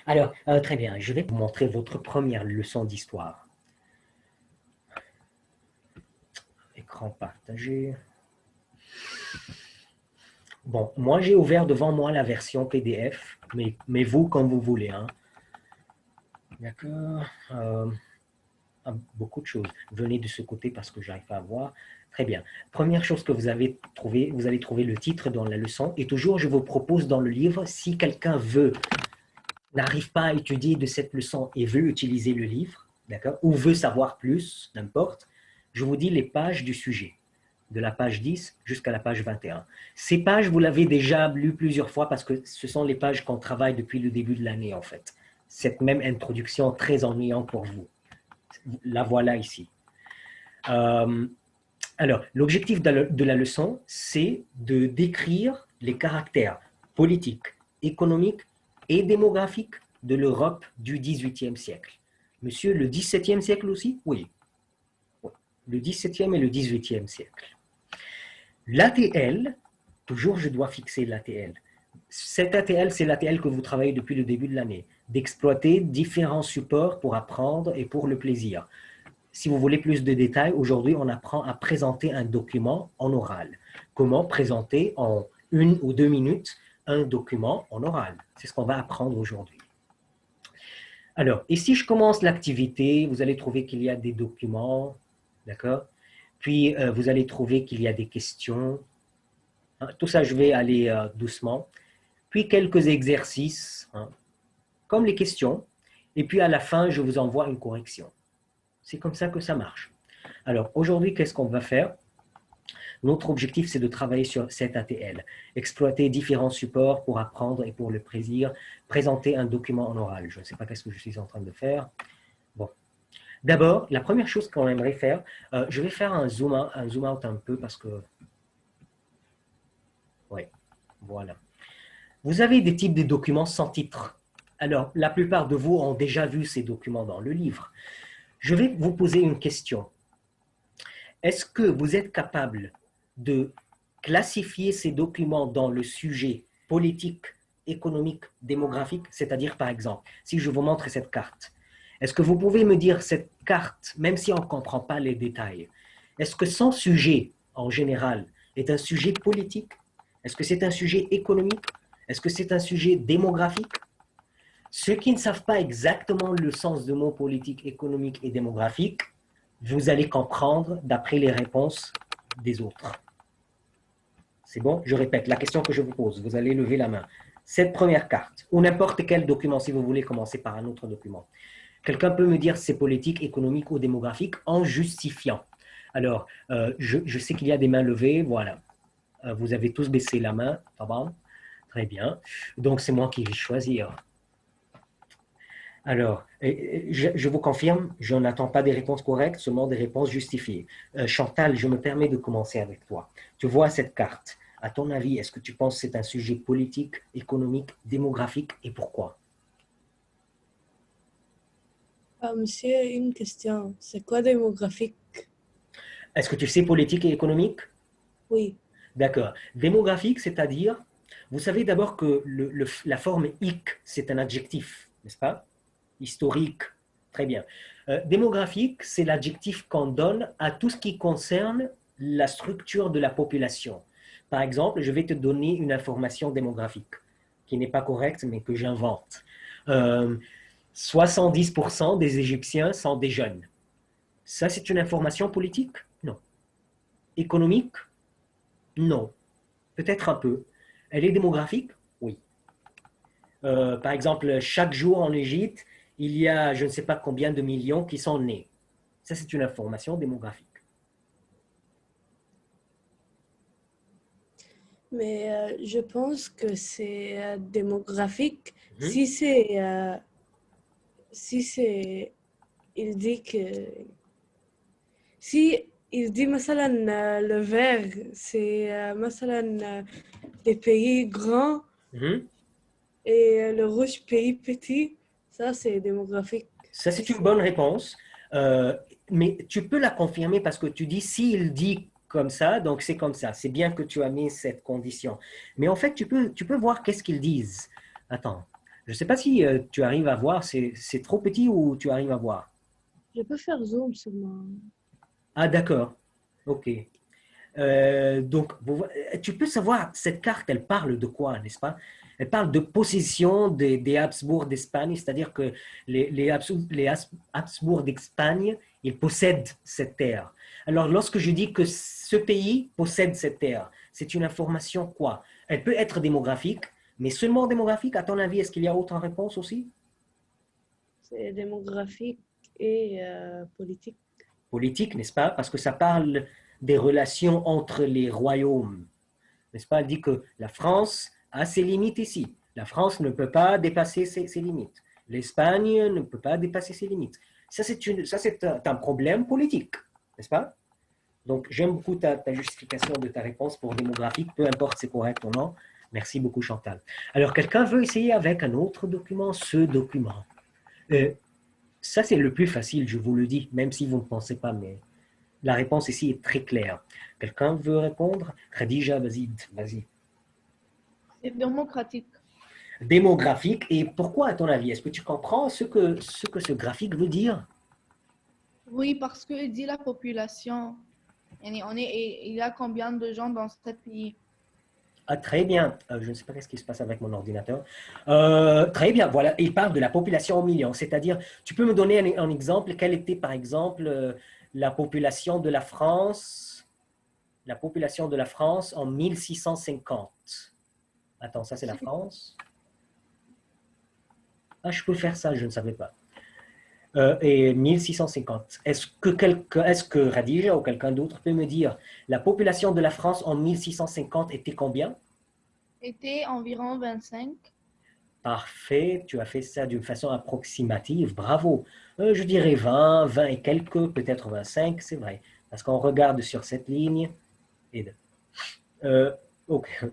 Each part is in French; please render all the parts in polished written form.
Alors, très bien, je vais vous montrer votre première leçon d'histoire. Écran partagé. Bon, moi, j'ai ouvert devant moi la version PDF, mais vous, comme vous voulez. Hein. D'accord. Beaucoup de choses. Venez de ce côté parce que j'arrive pas à voir. Très bien. Première chose que vous avez trouvé, vous allez trouver le titre dans la leçon. Et toujours, je vous propose dans le livre, si quelqu'un n'arrive pas à étudier de cette leçon et veut utiliser le livre, d'accord, ou veut savoir plus, n'importe, je vous dis les pages du sujet, de la page 10 jusqu'à la page 21. Ces pages, vous l'avez déjà lues plusieurs fois parce que ce sont les pages qu'on travaille depuis le début de l'année, en fait. Cette même introduction très ennuyante pour vous. La voilà ici. Euh, alors, l'objectif de la leçon, c'est de décrire les caractères politiques, économiques et démographiques de l'Europe du XVIIIe siècle. Monsieur, le XVIIe siècle aussi? Oui. Oui. Le XVIIe et le XVIIIe siècle. L'ATL, toujours je dois fixer l'ATL. Cet ATL, c'est l'ATL que vous travaillez depuis le début de l'année, d'exploiter différents supports pour apprendre et pour le plaisir. Si vous voulez plus de détails, aujourd'hui, on apprend à présenter un document en oral. Comment présenter en 1 ou 2 minutes un document en oral? C'est ce qu'on va apprendre aujourd'hui. Alors, et si je commence l'activité, vous allez trouver qu'il y a des documents, d'accord? Puis, vous allez trouver qu'il y a des questions. Hein, tout ça, je vais aller doucement. Puis, quelques exercices, hein, comme les questions. Et puis, à la fin, je vous envoie une correction. C'est comme ça que ça marche. Alors, aujourd'hui, qu'est-ce qu'on va faire? Notre objectif, c'est de travailler sur cet ATL, exploiter différents supports pour apprendre et pour le plaisir, présenter un document en oral. Je ne sais pas qu'est-ce que je suis en train de faire. Bon. D'abord, la première chose qu'on aimerait faire, je vais faire un zoom out un peu parce que, oui, voilà. Vous avez des types de documents sans titre. Alors, la plupart de vous ont déjà vu ces documents dans le livre. Je vais vous poser une question. Est-ce que vous êtes capable de classifier ces documents dans le sujet politique, économique, démographique? C'est-à-dire, par exemple, si je vous montre cette carte, est-ce que vous pouvez me dire cette carte, même si on ne comprend pas les détails, est-ce que son sujet, en général, est un sujet politique? Est-ce que c'est un sujet économique? Est-ce que c'est un sujet démographique? Ceux qui ne savent pas exactement le sens de mots politique, économique et démographique, vous allez comprendre d'après les réponses des autres. C'est bon? Je répète, la question que je vous pose, vous allez lever la main. Cette première carte, ou n'importe quel document, si vous voulez commencer par un autre document, quelqu'un peut me dire si c'est politique, économique ou démographique en justifiant. Alors, je sais qu'il y a des mains levées, voilà. Vous avez tous baissé la main, très bien. Donc, c'est moi qui vais choisir. Alors, je vous confirme, je n'attends pas des réponses correctes, seulement des réponses justifiées. Chantal, je me permets de commencer avec toi. Tu vois cette carte. À ton avis, est-ce que tu penses que c'est un sujet politique, économique, démographique et pourquoi? Ah, monsieur, une question. C'est quoi démographique? Est-ce que tu sais politique et économique? Oui. D'accord. Démographique, c'est-à-dire, vous savez d'abord que la forme hic, c'est un adjectif, n'est-ce pas? Historique, très bien. Démographique, c'est l'adjectif qu'on donne à tout ce qui concerne la structure de la population. Par exemple, je vais te donner une information démographique qui n'est pas correcte, mais que j'invente. Euh, 70% des Égyptiens sont des jeunes. Ça, c'est une information politique? Non. Économique? Non. Peut-être un peu. Elle est démographique? Oui. Par exemple, chaque jour en Égypte, il y a je ne sais pas combien de millions qui sont nés. Ça, c'est une information démographique. Mais je pense que c'est démographique Mhm. si c'est il dit que si il dit مثلا le vert c'est مثلا des pays grands Mhm. et le rouge pays petit, ça c'est démographique. Ça, Si c'est une c'est bonne réponse. Euh, mais tu peux la confirmer parce que tu dis, s'il dit comme ça, donc c'est comme ça. C'est bien que tu as mis cette condition. Mais en fait, tu peux voir qu'est-ce qu'ils disent. Attends. Je ne sais pas si tu arrives à voir, c'est trop petit ou tu arrives à voir. Je peux faire zoom sur mon... Ah, d'accord. OK. Donc, tu peux savoir, cette carte, elle parle de quoi, n'est-ce pas? Elle parle de possession des Habsbourg d'Espagne, c'est-à-dire que les Habsbourg d'Espagne, ils possèdent cette terre. Alors, lorsque je dis que ce pays possède cette terre, c'est une information quoi? Elle peut être démographique, mais seulement démographique. À ton avis, est-ce qu'il y a autre réponse aussi? C'est démographique et politique. Politique, n'est-ce pas? Parce que ça parle des relations entre les royaumes. N'est-ce pas? Elle dit que la France a ses limites ici. La France ne peut pas dépasser ses limites. L'Espagne ne peut pas dépasser ses limites. Ça, c'est un problème politique, n'est-ce pas? Donc, j'aime beaucoup ta justification de ta réponse pour démographique, peu importe si c'est correct ou non. Merci beaucoup, Chantal. Alors, quelqu'un veut essayer avec un autre document, ce document. Euh, Ça, c'est le plus facile, je vous le dis, même si vous ne pensez pas, mais la réponse ici est très claire. Quelqu'un veut répondre? Khadija, vas-y. C'est démocratique. Démographique. Et pourquoi, à ton avis? Est-ce que tu comprends ce que ce graphique veut dire? Oui, parce qu'il dit la population. Il y a combien de gens dans ce pays? Ah, très bien. Je ne sais pas ce qui se passe avec mon ordinateur. Très bien, voilà. Il parle de la population en millions. C'est-à-dire, tu peux me donner un exemple? Quelle était, par exemple, la population de la France en 1650? Attends, ça c'est la France. Ah, je peux faire ça, je ne savais pas. Et 1650. Est-ce que Radija ou quelqu'un d'autre peut me dire la population de la France en 1650 était combien? Était environ 25. Parfait, tu as fait ça d'une façon approximative, bravo. Je dirais 20, 20 et quelques, peut-être 25, c'est vrai. Parce qu'on regarde sur cette ligne. Et, ok.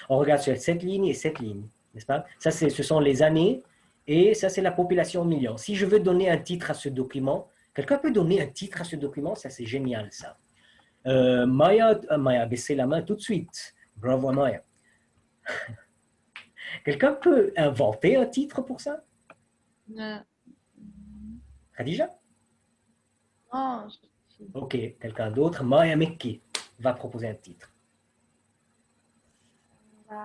On regarde sur cette ligne et cette ligne, n'est-ce pas? Ça, ce sont les années et ça, c'est la population en millions. Si je veux donner un titre à ce document, quelqu'un peut donner un titre à ce document? Ça, c'est génial, ça. Maya a baissé la main tout de suite. Bravo, Maya. Quelqu'un peut inventer un titre pour ça? Euh, Khadija? non, Ok, quelqu'un d'autre. Maya Mekki va proposer un titre.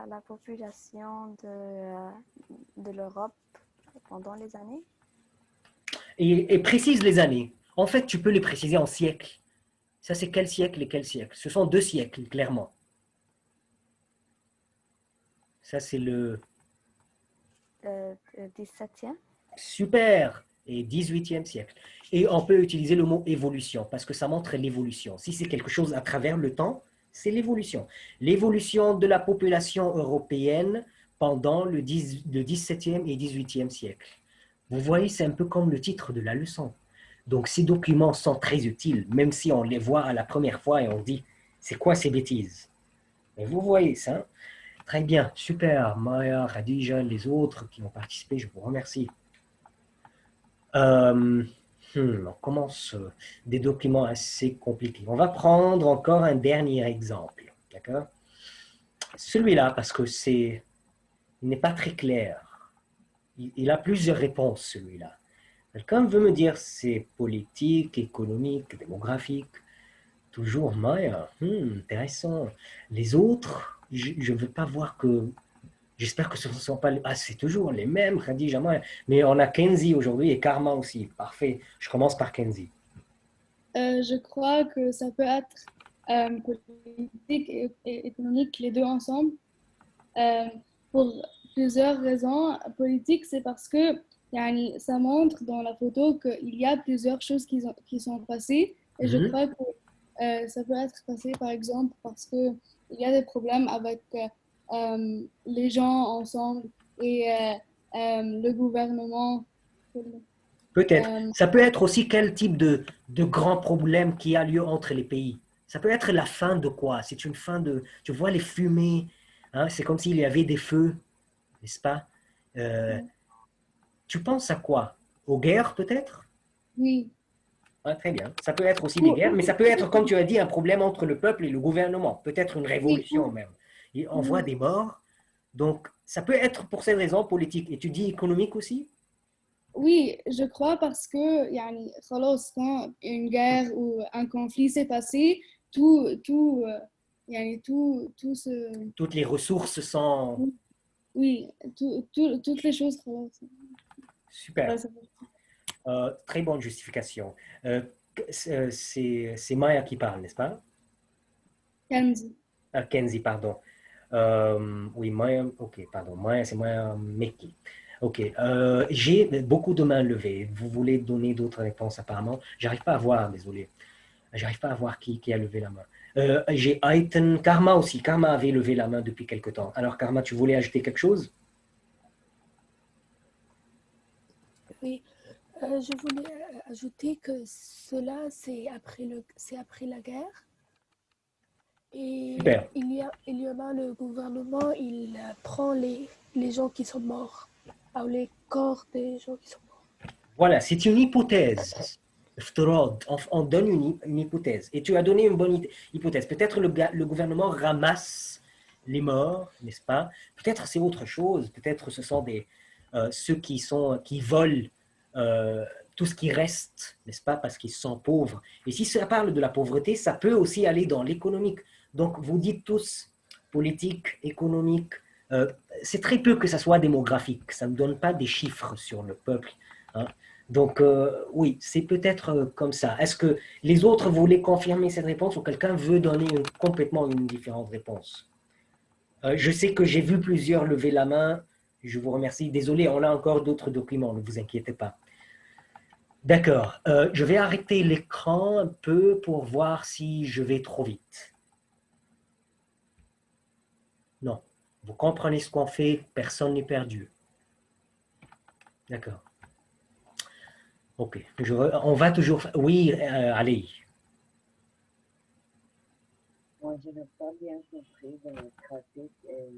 La population de l'Europe pendant les années. Et précise les années. En fait, tu peux les préciser en siècles. Ça, c'est quel siècle et quel siècle? Ce sont deux siècles, clairement. Ça, c'est le 17e. super et 18e siècle. Et on peut utiliser le mot évolution parce que ça montre l'évolution. Si c'est quelque chose à travers le temps, c'est l'évolution. L'évolution de la population européenne pendant le 17e et 18e siècle. Vous voyez, c'est un peu comme le titre de la leçon. Donc, ces documents sont très utiles, même si on les voit à la première fois et on dit, c'est quoi ces bêtises? Mais vous voyez ça? Très bien, super. Maya, Khadija, les autres qui ont participé, je vous remercie. Euh, on commence des documents assez compliqués. On va prendre encore un dernier exemple. D'accord? Celui-là, parce que il n'est pas très clair. Il a plusieurs réponses, celui-là. Quelqu'un veut me dire c'est politique, économique, démographique. Toujours Maya. Intéressant. Les autres, je ne veux pas voir que. J'espère que ce ne sont pas. Ah, c'est toujours les mêmes, Khadija, Maya. Mais on a Kenzie aujourd'hui et Karma aussi. Parfait. Je commence par Kenzie. Je crois que ça peut être politique et économique, les deux ensemble, euh, pour plusieurs raisons. Politique, c'est parce que yani, ça montre dans la photo qu'il y a plusieurs choses qui sont passées. Et je crois que ça peut être passé, par exemple, parce qu'il y a des problèmes avec les gens ensemble et le gouvernement. Peut-être. Euh, Ça peut être aussi quel type de grand problème qui a lieu entre les pays. Ça peut être la fin de quoi? C'est une fin de. Tu vois les fumées. Hein, c'est comme s'il y avait des feux, n'est-ce pas? Euh, Tu penses à quoi? Aux guerres peut-être? oui. Ah, très bien. Ça peut être aussi des guerres, mais ça peut être, comme tu as dit, un problème entre le peuple et le gouvernement. Peut-être une Oui, révolution même. Et on voit des morts. Donc, ça peut être pour cette raison politique. Et tu dis économique aussi? Oui, je crois parce que يعني خلاص quand une guerre ou un conflit s'est passé, يعني tout se... Toutes les ressources sont Oui, toutes les choses خلاص. super. Ouais, ça fait Très bonne justification. C'est Maya qui parle, n'est-ce pas? Kenzie. Kenzie, pardon. Oui, Maya, ok, pardon. Maya, c'est Maya Meki. Ok, j'ai beaucoup de mains levées. Vous voulez donner d'autres réponses apparemment? J'arrive pas à voir, désolé. J'arrive pas à voir qui a levé la main. J'ai Aiten, Karma aussi. Karma avait levé la main depuis quelque temps. Alors, Karma, tu voulais ajouter quelque chose? Oui, je voulais ajouter que cela, c'est après la guerre. Et Super. il y en a le gouvernement, il prend les gens qui sont morts, les corps des gens qui sont morts. Voilà, c'est une hypothèse. On donne une hypothèse. Et tu as donné une bonne hypothèse. Peut-être le gouvernement ramasse les morts, n'est-ce pas? Peut-être c'est autre chose. Peut-être ce sont ceux qui volent euh, tout ce qui reste, n'est-ce pas? Parce qu'ils sont pauvres. Et si ça parle de la pauvreté, ça peut aussi aller dans l'économique. Donc, vous dites tous politique, économique. euh, c'est très peu que ça soit démographique. Ça ne donne pas des chiffres sur le peuple, hein. Donc, oui, c'est peut-être comme ça. Est-ce que les autres voulaient confirmer cette réponse ou quelqu'un veut donner complètement une différente réponse? Je sais que j'ai vu plusieurs lever la main. Je vous remercie. Désolé, on a encore d'autres documents, ne vous inquiétez pas. D'accord. Je vais arrêter l'écran un peu pour voir si je vais trop vite. Non. Vous comprenez ce qu'on fait, personne n'est perdu. D'accord. OK. On va toujours... Oui, allez. Moi, je n'ai pas bien compris démocratique et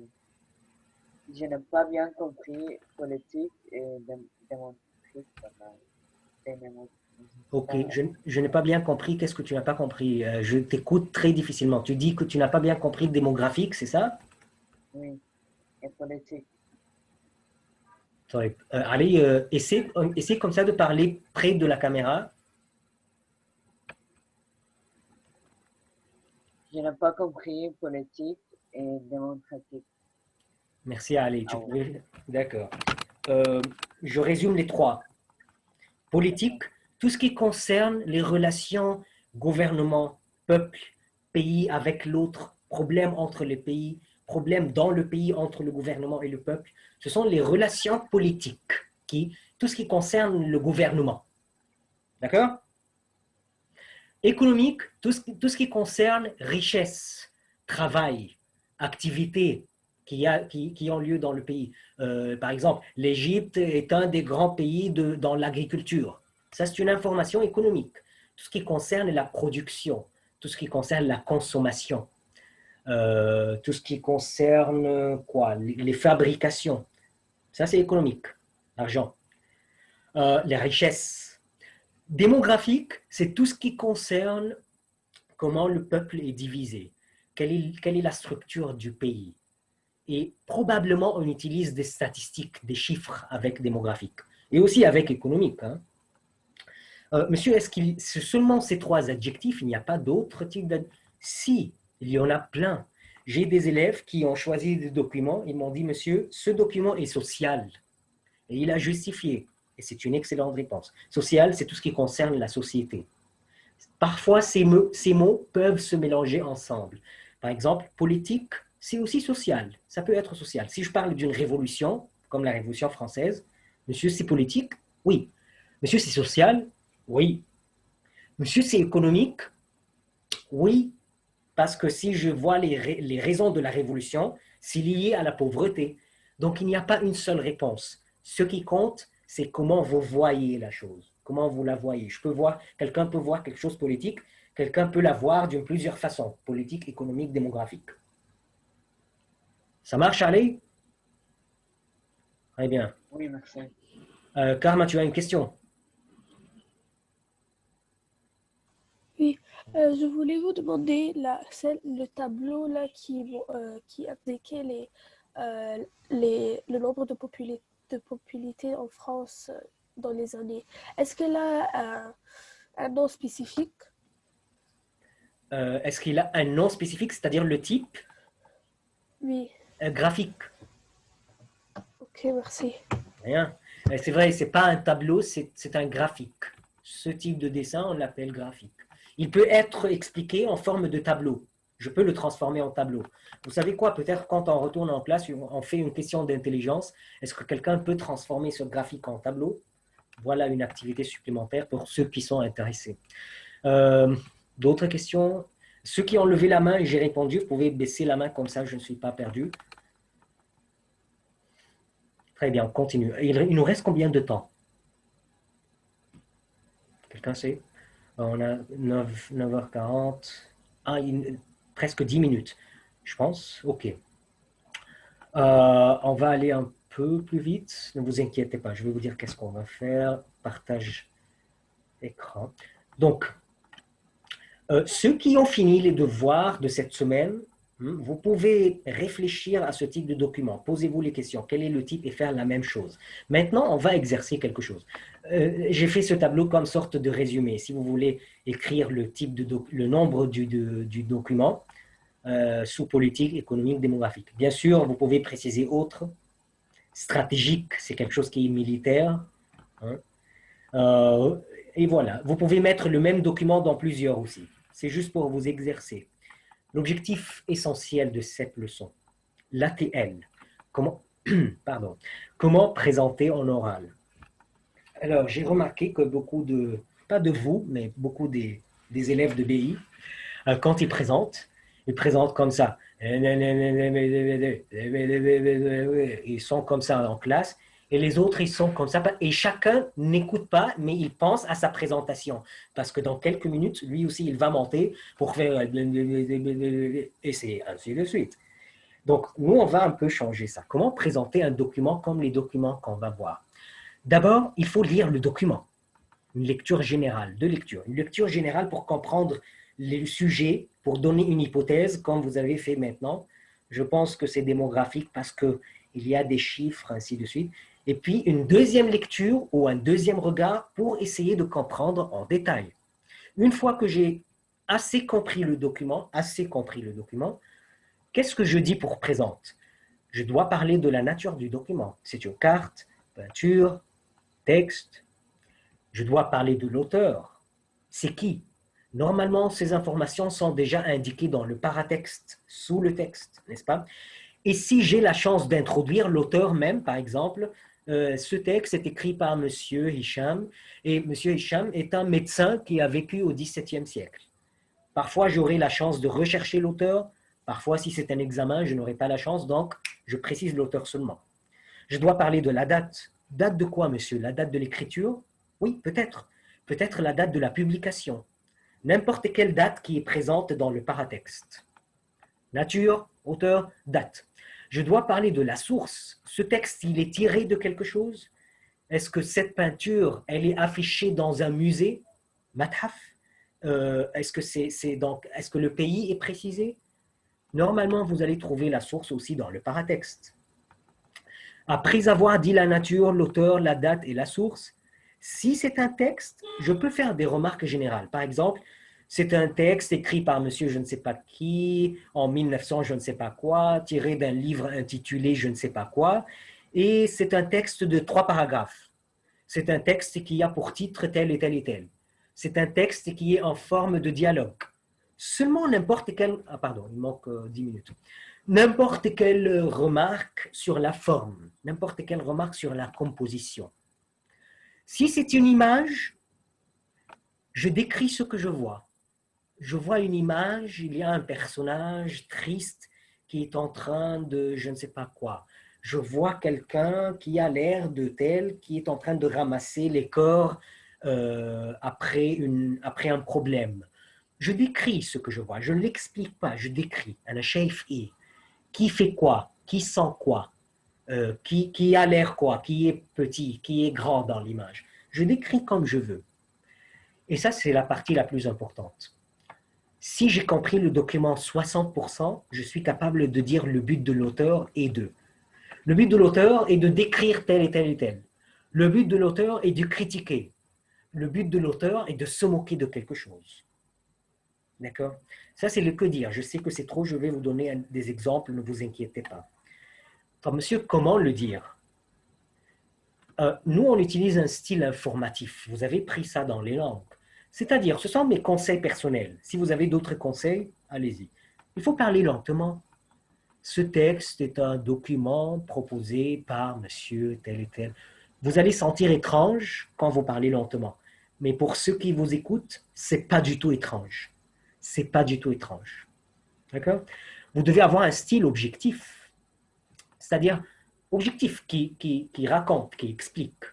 je n'ai pas bien compris politique et démocratique. OK. Je n'ai pas bien compris. Qu'est-ce que tu n'as pas compris? Je t'écoute très difficilement. Tu dis que tu n'as pas bien compris démographique, c'est ça? Oui, et politique. Sorry. Allez, essaie comme ça de parler près de la caméra. Je n'ai pas compris politique et démocratique. Merci, allez. Ah ouais. D'accord. Je résume les trois. Politique, tout ce qui concerne les relations gouvernement, peuple, pays avec l'autre, problèmes entre les pays, problèmes dans le pays entre le gouvernement et le peuple, ce sont les relations politiques, tout ce qui concerne le gouvernement. D'accord? Économique, tout ce qui concerne richesse, travail, activités qui ont lieu dans le pays. Par exemple, l'Égypte est un des grands pays dans l'agriculture. Ça, c'est une information économique. Tout ce qui concerne la production, tout ce qui concerne la consommation, tout ce qui concerne quoi? Les fabrications. Ça, c'est économique, l'argent. Les richesses. Démographique, c'est tout ce qui concerne comment le peuple est divisé, quelle est la structure du pays. Et probablement, on utilise des statistiques, des chiffres avec démographique et aussi avec économique, hein. Monsieur, est-ce qu'il c'est seulement ces trois adjectifs? Il n'y a pas d'autres types d'adjectifs? Si, il y en a plein. J'ai des élèves qui ont choisi des documents. Ils m'ont dit, monsieur, ce document est social. Et il a justifié. Et c'est une excellente réponse. Social, c'est tout ce qui concerne la société. Parfois, ces mots peuvent se mélanger ensemble. Par exemple, politique, c'est aussi social. Ça peut être social. Si je parle d'une révolution, comme la Révolution française, monsieur, c'est politique? Oui. Monsieur, c'est social? Oui. Monsieur, c'est économique? Oui. Parce que si je vois les raisons de la révolution, c'est lié à la pauvreté. Donc, il n'y a pas une seule réponse. Ce qui compte, c'est comment vous voyez la chose, comment vous la voyez. Quelqu'un peut voir quelque chose politique, quelqu'un peut la voir d'une plusieurs façons, politique, économique, démographique. Ça marche, Charlie? Très bien. Oui, merci. Karma, tu as une question? Oui, je voulais vous demander le tableau là qui indiquait le nombre de popularité en France dans les années. Est-ce qu'elle a un nom spécifique? Est-ce qu'il a un nom spécifique, c'est-à-dire le type Oui, graphique? ok, merci. Rien. C'est vrai, c'est pas un tableau, c'est un graphique. Ce type de dessin, on l'appelle graphique. Il peut être expliqué en forme de tableau. Je peux le transformer en tableau. Vous savez quoi? Peut-être quand on retourne en classe, on fait une question d'intelligence. Est-ce que quelqu'un peut transformer ce graphique en tableau? Voilà une activité supplémentaire pour ceux qui sont intéressés. D'autres questions? Ceux qui ont levé la main et j'ai répondu, vous pouvez baisser la main comme ça, je ne suis pas perdu. Très bien, on continue. Il nous reste combien de temps? Quelqu'un sait? On a 9h40. Ah, presque 10 minutes, je pense. OK. On va aller un peu plus vite. Ne vous inquiétez pas, je vais vous dire qu'est-ce qu'on va faire. Partage écran. Donc, ceux qui ont fini les devoirs de cette semaine, vous pouvez réfléchir à ce type de document. Posez-vous les questions. Quel est le type et faire la même chose. Maintenant, on va exercer quelque chose. J'ai fait ce tableau comme sorte de résumé. Si vous voulez écrire le type le nombre du document sous politique, économique, démographique. Bien sûr, vous pouvez préciser autre. Stratégique, c'est quelque chose qui est militaire. Et voilà. Vous pouvez mettre le même document dans plusieurs aussi. C'est juste pour vous exercer. L'objectif essentiel de cette leçon, l'ATL, comment présenter en oral. Alors, j'ai remarqué que beaucoup pas de vous, mais beaucoup des élèves de BI, quand ils présentent comme ça. Ils sont comme ça en classe. Et les autres, ils sont comme ça. Et chacun n'écoute pas, mais il pense à sa présentation. Parce que dans quelques minutes, lui aussi, il va monter pour faire... Et c'est ainsi de suite. Donc, nous, on va un peu changer ça. Comment présenter un document comme les documents qu'on va voir? D'abord, il faut lire le document. Une lecture générale, deux lectures. Une lecture générale pour comprendre le sujet, pour donner une hypothèse, comme vous avez fait maintenant. Je pense que c'est démographique parce qu'il y a des chiffres, ainsi de suite. Et puis, une deuxième lecture ou un deuxième regard pour essayer de comprendre en détail. Une fois que j'ai assez compris le document, qu'est-ce que je dis pour présenter? Je dois parler de la nature du document. C'est une carte, peinture, texte. Je dois parler de l'auteur. C'est qui? Normalement, ces informations sont déjà indiquées dans le paratexte, sous le texte, n'est-ce pas? Et si j'ai la chance d'introduire l'auteur même, par exemple, ce texte est écrit par M. Hicham, et M. Hicham est un médecin qui a vécu au XVIIe siècle. Parfois, j'aurai la chance de rechercher l'auteur, parfois, si c'est un examen, je n'aurai pas la chance, donc je précise l'auteur seulement. Je dois parler de la date. Date de quoi, monsieur? La date de l'écriture? Oui, peut-être. Peut-être la date de la publication. N'importe quelle date qui est présente dans le paratexte. Nature, auteur, date. Je dois parler de la source. Ce texte, il est tiré de quelque chose? Est-ce que cette peinture, elle est affichée dans un musée? Mathaf? Est-ce que le pays est précisé? Normalement, vous allez trouver la source aussi dans le paratexte. Après avoir dit la nature, l'auteur, la date et la source, si c'est un texte, je peux faire des remarques générales. Par exemple, c'est un texte écrit par monsieur je ne sais pas qui, en 1900 je ne sais pas quoi, tiré d'un livre intitulé je ne sais pas quoi, et c'est un texte de 3 paragraphes. C'est un texte qui a pour titre tel et tel et tel. C'est un texte qui est en forme de dialogue. Seulement n'importe quelle... Ah pardon, il manque 10 minutes. N'importe quelle remarque sur la forme, n'importe quelle remarque sur la composition. Si c'est une image, je décris ce que je vois. Je vois une image, il y a un personnage triste qui est en train de je ne sais pas quoi. Je vois quelqu'un qui a l'air de tel, qui est en train de ramasser les corps après un problème. Je décris ce que je vois, je ne l'explique pas, je décris. Un chef est. Qui fait quoi? Qui sent quoi? Qui a l'air quoi? Qui est petit? Qui est grand dans l'image? Je décris comme je veux. Et ça, c'est la partie la plus importante. Si j'ai compris le document 60%, je suis capable de dire le but de l'auteur et de. Le but de l'auteur est de décrire tel et tel et tel. Le but de l'auteur est de critiquer. Le but de l'auteur est de se moquer de quelque chose. D'accord? Ça, c'est le que dire. Je sais que c'est trop, je vais vous donner des exemples, ne vous inquiétez pas. Alors, monsieur, comment le dire? Nous, on utilise un style informatif. Vous avez pris ça dans les langues. C'est-à-dire, ce sont mes conseils personnels. Si vous avez d'autres conseils, allez-y. Il faut parler lentement. Ce texte est un document proposé par monsieur tel et tel. Vous allez sentir étrange quand vous parlez lentement. Mais pour ceux qui vous écoutent, c'est pas du tout étrange. C'est pas du tout étrange. D'accord? Vous devez avoir un style objectif. C'est-à-dire, objectif qui raconte, qui explique.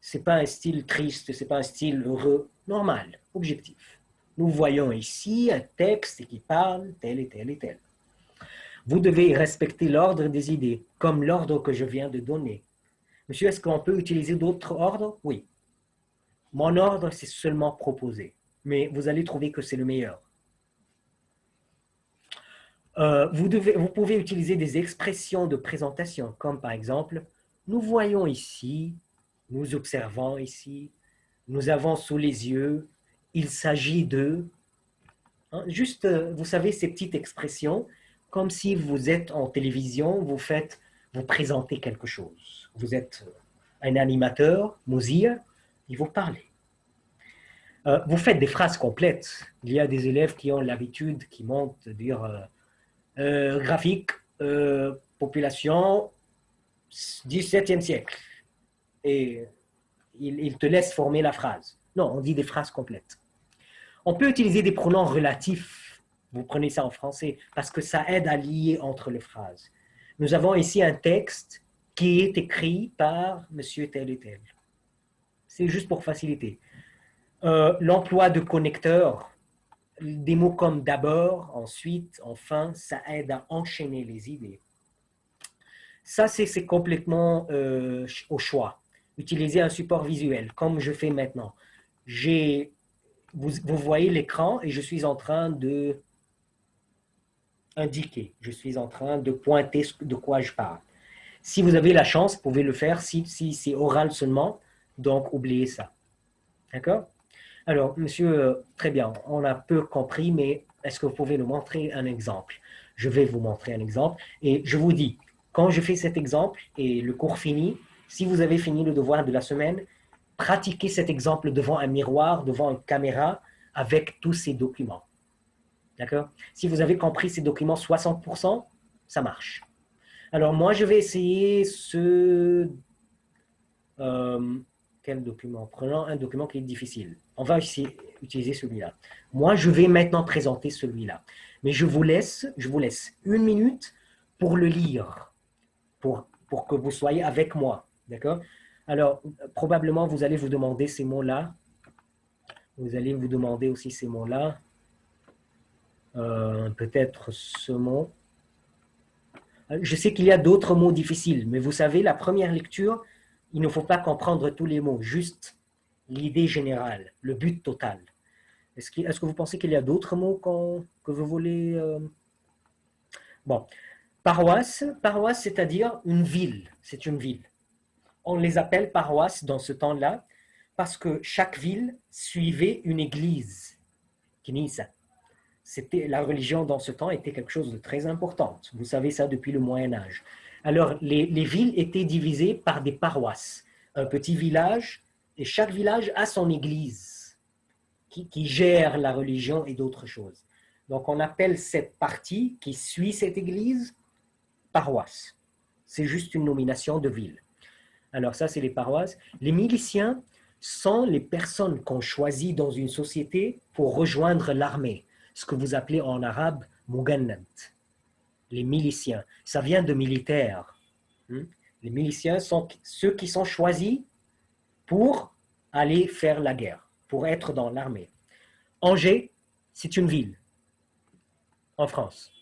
C'est pas un style triste, c'est pas un style heureux. Normal, objectif. Nous voyons ici un texte qui parle tel et tel et tel. Vous devez respecter l'ordre des idées, comme l'ordre que je viens de donner. Monsieur, est-ce qu'on peut utiliser d'autres ordres? Oui. Mon ordre, c'est seulement proposé, mais vous allez trouver que c'est le meilleur. Vous pouvez utiliser des expressions de présentation, comme par exemple, nous voyons ici, nous observons ici, nous avons sous les yeux, il s'agit de... Hein, juste, vous savez, ces petites expressions, comme si vous êtes en télévision, vous présentez quelque chose. Vous êtes un animateur, Mouzir, il vous parle. Vous faites des phrases complètes. Il y a des élèves qui ont l'habitude, qui montent, de dire graphique, population, 17e siècle. Et il te laisse former la phrase. Non, on dit des phrases complètes. On peut utiliser des pronoms relatifs. Vous prenez ça en français parce que ça aide à lier entre les phrases. Nous avons ici un texte qui est écrit par monsieur tel et tel. C'est juste pour faciliter. L'emploi de connecteurs, des mots comme d'abord, ensuite, enfin, ça aide à enchaîner les idées. Ça, c'est complètement au choix. Utiliser un support visuel, comme je fais maintenant. Vous voyez l'écran et je suis en train de indiquer, je suis en train de pointer de quoi je parle. Si vous avez la chance, vous pouvez le faire si c'est oral seulement, donc oubliez ça. D'accord? Alors, monsieur, très bien, on a peu compris, mais est-ce que vous pouvez nous montrer un exemple? Je vais vous montrer un exemple et je vous dis, quand je fais cet exemple et le cours finit, si vous avez fini le devoir de la semaine, pratiquez cet exemple devant un miroir, devant une caméra, avec tous ces documents. D'accord? Si vous avez compris ces documents 60%, ça marche. Alors, moi, je vais essayer quel document? Prenons un document qui est difficile. On va essayer utiliser celui-là. Moi, je vais maintenant présenter celui-là. Mais je vous laisse 1 minute pour le lire, pour que vous soyez avec moi. D'accord? Alors, probablement, vous allez vous demander ces mots-là. Vous allez vous demander aussi ces mots-là. Peut-être ce mot. Je sais qu'il y a d'autres mots difficiles, mais vous savez, la première lecture, il ne faut pas comprendre tous les mots, juste l'idée générale, le but total. Est-ce que vous pensez qu'il y a d'autres mots que vous voulez Bon, paroisse, c'est-à-dire une ville, c'est une ville. On les appelle paroisses dans ce temps-là parce que chaque ville suivait une église, Kinisa. La religion dans ce temps était quelque chose de très important. Vous savez ça depuis le Moyen Âge. Alors, les villes étaient divisées par des paroisses. Un petit village, et chaque village a son église qui gère la religion et d'autres choses. Donc, on appelle cette partie qui suit cette église paroisse. C'est juste une nomination de ville. Alors, ça, c'est les paroisses. Les miliciens sont les personnes qu'on choisit dans une société pour rejoindre l'armée, ce que vous appelez en arabe Mugannat. Les miliciens, ça vient de militaire. Les miliciens sont ceux qui sont choisis pour aller faire la guerre, pour être dans l'armée. Angers, c'est une ville en France.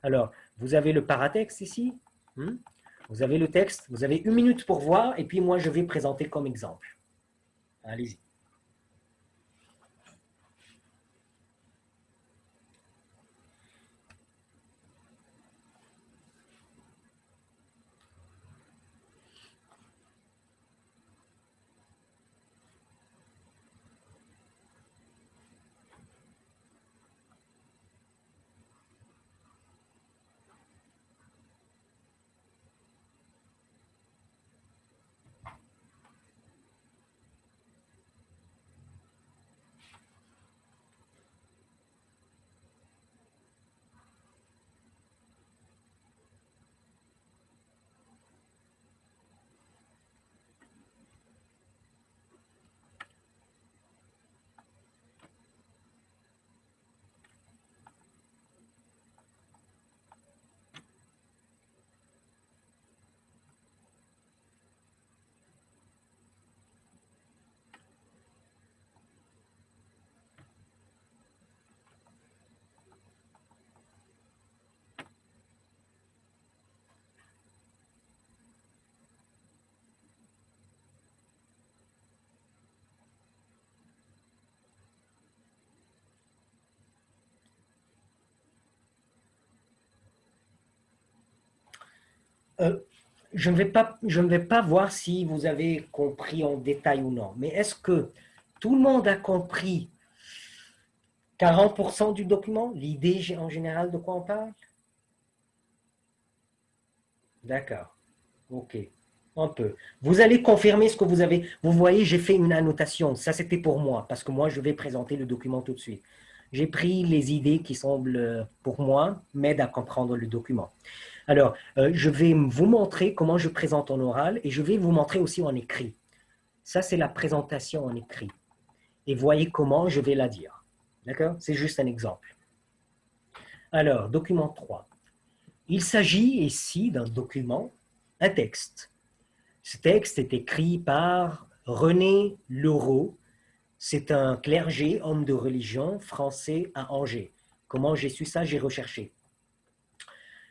Alors, vous avez le paratexte ici, vous avez le texte, vous avez 1 minute pour voir, et puis moi je vais présenter comme exemple. Allez-y. Je ne vais pas voir si vous avez compris en détail ou non, mais est-ce que tout le monde a compris 40% du document, l'idée en général de quoi on parle? D'accord, ok, un peu. Vous allez confirmer ce que vous avez. Vous voyez, j'ai fait une annotation. Ça, c'était pour moi, parce que moi, je vais présenter le document tout de suite. J'ai pris les idées qui semblent, pour moi, m'aident à comprendre le document. Alors, je vais vous montrer comment je présente en oral et je vais vous montrer aussi en écrit. Ça, c'est la présentation en écrit. Et voyez comment je vais la dire. D'accord? C'est juste un exemple. Alors, document 3. Il s'agit ici d'un document, un texte. Ce texte est écrit par René Leroux. C'est un clergé, homme de religion français à Angers. Comment j'ai su ça? J'ai recherché.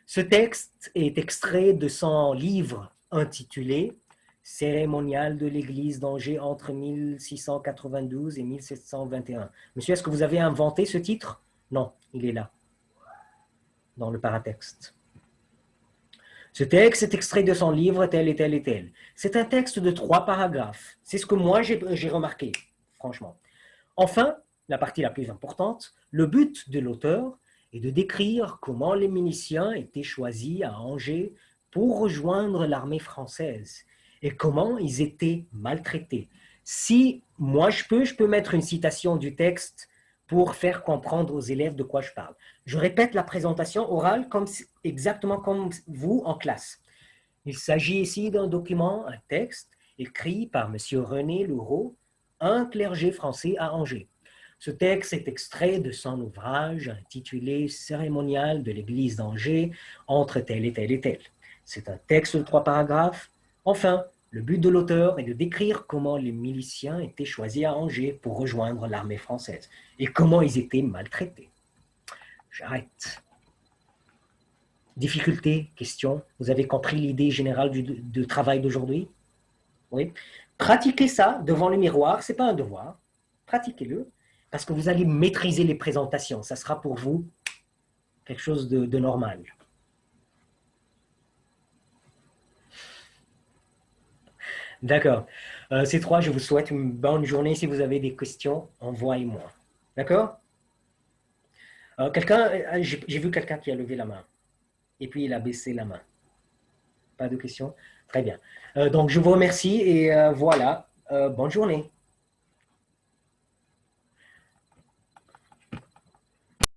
Ce texte est extrait de son livre intitulé Cérémonial de l'Église d'Angers entre 1692 et 1721. Monsieur, est-ce que vous avez inventé ce titre? Non, il est là, dans le paratexte. Ce texte est extrait de son livre tel et tel et tel. C'est un texte de 3 paragraphes. C'est ce que moi j'ai remarqué, franchement. Enfin, la partie la plus importante, le but de l'auteur est de décrire comment les miliciens étaient choisis à Angers pour rejoindre l'armée française et comment ils étaient maltraités. Si moi je peux mettre une citation du texte pour faire comprendre aux élèves de quoi je parle. Je répète la présentation orale exactement comme vous en classe. Il s'agit ici d'un document, un texte, écrit par M. René Leroux, un clergé français à Angers. Ce texte est extrait de son ouvrage intitulé Cérémonial de l'Église d'Angers entre tel et tel et tel. C'est un texte de 3 paragraphes. Enfin, le but de l'auteur est de décrire comment les miliciens étaient choisis à Angers pour rejoindre l'armée française et comment ils étaient maltraités. J'arrête. Difficulté, question. Vous avez compris l'idée générale du travail d'aujourd'hui? Oui. Pratiquez ça devant le miroir, ce n'est pas un devoir. Pratiquez-le parce que vous allez maîtriser les présentations. Ça sera pour vous quelque chose de normal. D'accord. Ces 3, je vous souhaite une bonne journée. Si vous avez des questions, envoyez-moi. D'accord? J'ai vu quelqu'un qui a levé la main. Et puis, il a baissé la main. Pas de questions? Très bien. Donc, je vous remercie et voilà. Bonne journée.